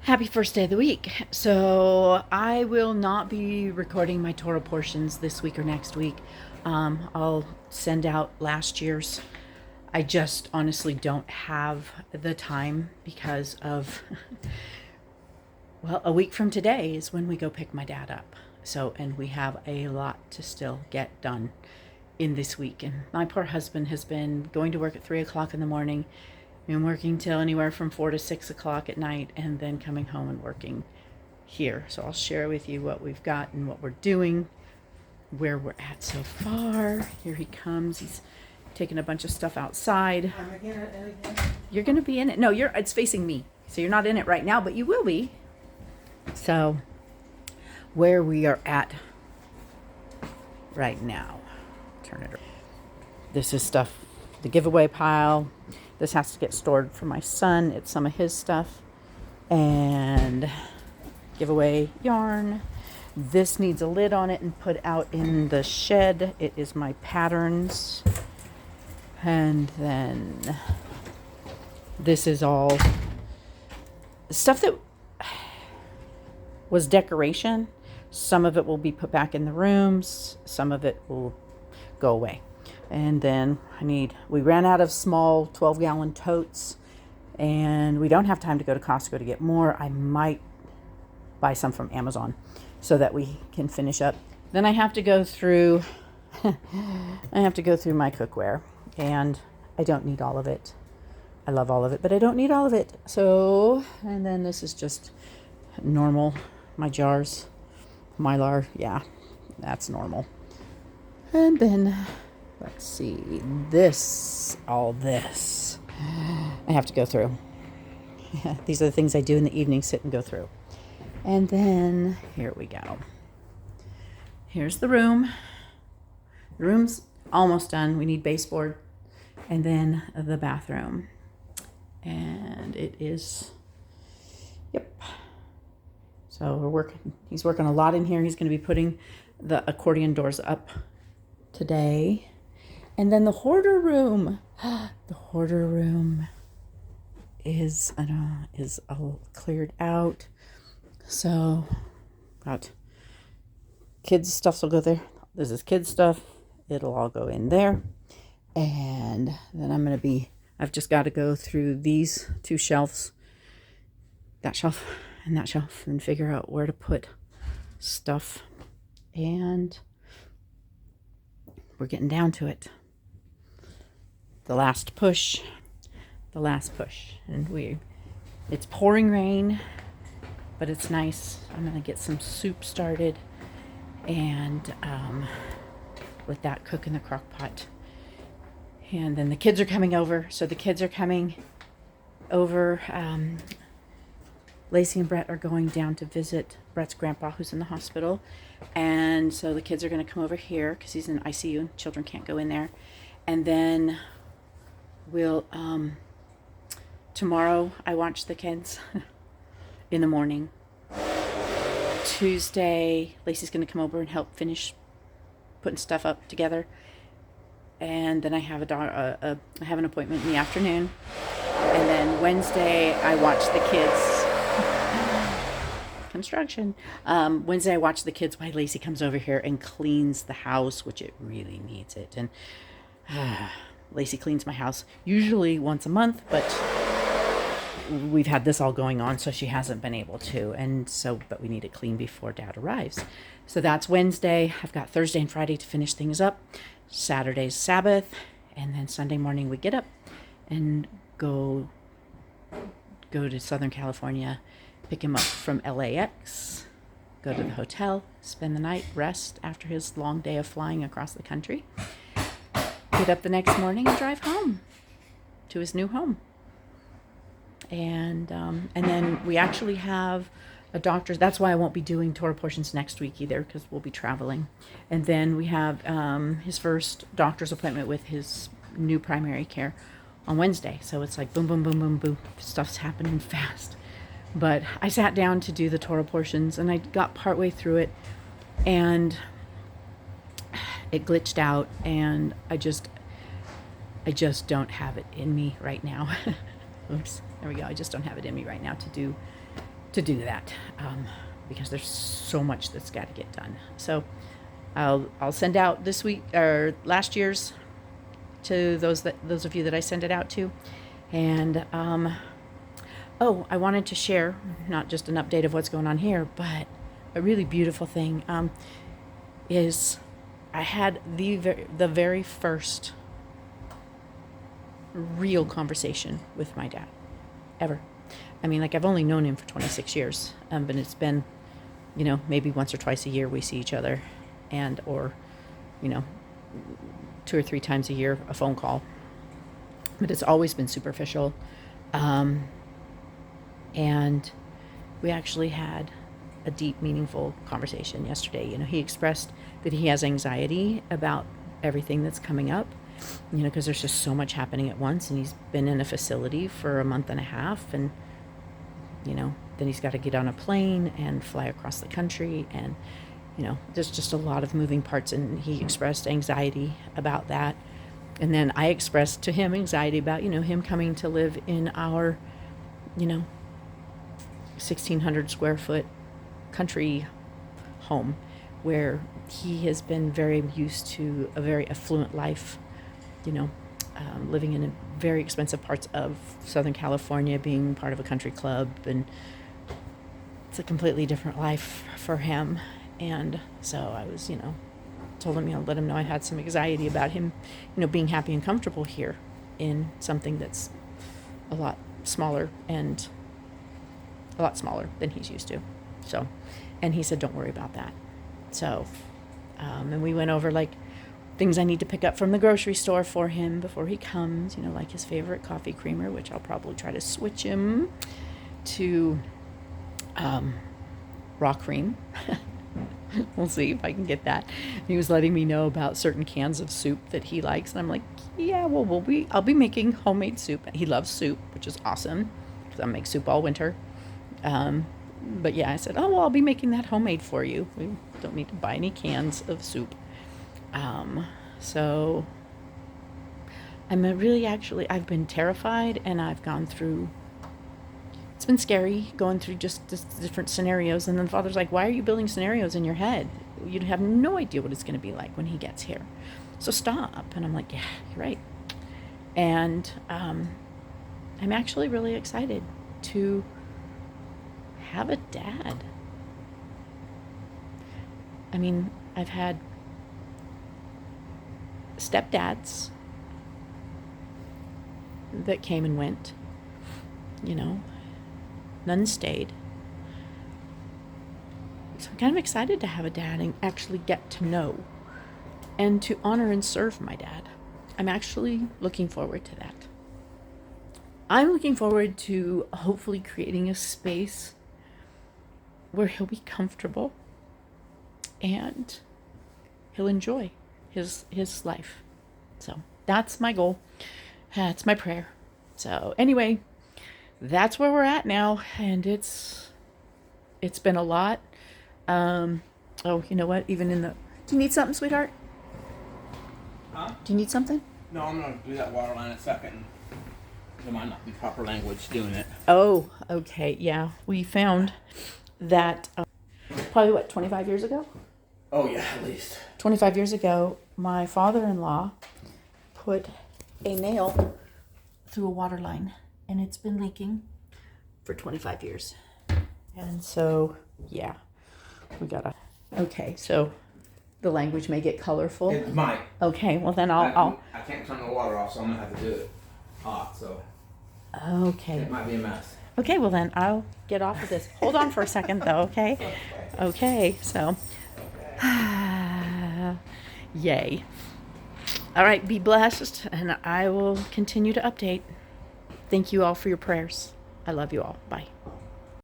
Happy first day of the week. So I will not be recording my Torah portions this week or next week. I'll send out last year's. I just honestly don't have the time because of, well, a week from today is when we go pick my dad up. So, and we have a lot to still get done in this week. And my poor husband has been going to work at 3 o'clock in the morning and working till anywhere from 4 to 6 o'clock at night, and then coming home and working here. So I'll share with you what we've got and what we're doing, where we're at so far. Here he comes. He's taking a bunch of stuff outside. You're going to be in it. No, it's facing me. So you're not in it right now, but you will be. So where we are at right now. Turn it around. This is stuff, the giveaway pile. This has to get stored for my son. It's some of his stuff. And giveaway yarn. This needs a lid on it and put out in the shed. It is my patterns. And then this is all stuff that was decoration. Some of it will be put back in the rooms. Some of it will go away. And then we ran out of small 12-gallon totes, and we don't have time to go to Costco to get more. I might buy some from Amazon so that we can finish up. Then I have to go through my cookware, and I don't need all of it. I love all of it, but I don't need all of it. So, and then this is just normal, my jars, Mylar, yeah, that's normal. And then let's see, all this, I have to go through. Yeah, these are the things I do in the evening, sit and go through. And then, here we go. Here's the room. The room's almost done. We need baseboard. And then the bathroom. And it is, yep. So he's working a lot in here. He's going to be putting the accordion doors up today. And then the hoarder room. The hoarder room is all cleared out. So got kids' stuff will go there. This is kids' stuff. It'll all go in there. And then I've just got to go through these two shelves, that shelf and that shelf, and figure out where to put stuff. And we're getting down to it. The last push. And it's pouring rain, but it's nice. I'm going to get some soup started and let that cook in the crock pot. And then the kids are coming over. So the kids are coming over. Lacey and Brett are going down to visit Brett's grandpa, who's in the hospital. And so the kids are going to come over here because he's in ICU and children can't go in there. And then we'll, tomorrow I watch the kids in the morning. Tuesday, Lacey's going to come over and help finish putting stuff up together. And then I have I have an appointment in the afternoon. And then Wednesday, I watch the kids. Construction. Wednesday, I watch the kids while Lacey comes over here and cleans the house, which it really needs it. And Lacey cleans my house usually once a month, but we've had this all going on, so she hasn't been able to. But we need it clean before Dad arrives. So that's Wednesday. I've got Thursday and Friday to finish things up. Saturday's Sabbath, and then Sunday morning we get up and go to Southern California, pick him up from LAX, go to the hotel, spend the night, rest after his long day of flying across the country, get up the next morning and drive home to his new home. And then we actually have a doctor's. That's why I won't be doing Torah portions next week either, because we'll be traveling. And then we have his first doctor's appointment with his new primary care on Wednesday. So it's like boom, boom, boom, boom, boom. Stuff's happening fast. But I sat down to do the Torah portions, and I got partway through it, and it glitched out, and I just don't have it in me right now. Oops, there we go. I just don't have it in me right now to to do that, because there's so much that's got to get done. So I'll send out this week or last year's to those of you that I send it out to. And I wanted to share not just an update of what's going on here, but a really beautiful thing is I had the very first real conversation with my dad ever. I mean, like, I've only known him for 26 years, but it's been, maybe once or twice a year we see each other, or 2 or 3 times a year, a phone call. But it's always been superficial. And we actually had a deep, meaningful conversation yesterday. He expressed that he has anxiety about everything that's coming up, because there's just so much happening at once, and he's been in a facility for a month and a half, and then he's got to get on a plane and fly across the country, and there's just a lot of moving parts, and he expressed anxiety about that. And then I expressed to him anxiety about him coming to live in our 1,600 square foot country home, where he has been very used to a very affluent life, living in very expensive parts of Southern California, being part of a country club, and it's a completely different life for him. And so I was, told him, let him know I had some anxiety about him, being happy and comfortable here in something that's a lot smaller than he's used to. So, and he said, don't worry about that. So, and we went over like things I need to pick up from the grocery store for him before he comes, like his favorite coffee creamer, which I'll probably try to switch him to raw cream. We'll see if I can get that. He was letting me know about certain cans of soup that he likes, and I'm like, yeah, well, I'll be making homemade soup. He loves soup, which is awesome, because I make soup all winter. But yeah, I said, oh, well, I'll be making that homemade for you. We don't need to buy any cans of soup. So I've been terrified, and I've gone through, it's been scary going through just different scenarios. And then Father's like, why are you building scenarios in your head? You have no idea what it's going to be like when he gets here. So stop. And I'm like, yeah, you're right. And I'm actually really excited to have a dad. I mean, I've had stepdads that came and went, none stayed. So I'm kind of excited to have a dad and actually get to know and to honor and serve my dad. I'm actually looking forward to that. I'm looking forward to hopefully creating a space where he'll be comfortable and he'll enjoy his life. So that's my goal. That's my prayer. So anyway, that's where we're at now, and it's been a lot. Oh, you know what? Do you need something, sweetheart? Huh? Do you need something? No, I'm gonna do that water line in a second. There might not be proper language doing it. Oh, okay. Yeah, we found that probably 25 years ago? Oh yeah, at least. 25 years ago, my father-in-law put a nail through a water line, and it's been leaking for 25 years. And so, yeah, we gotta. Okay, so the language may get colorful. It might. Okay, well then I'll. I can't turn the water off, so I'm gonna have to do it hot. So. Okay. It might be a mess. Okay, well then I'll get off of this. Hold on for a second, though. Okay. Okay. So. Yay. All right, be blessed, and I will continue to update. Thank you all for your prayers. I love you all. Bye.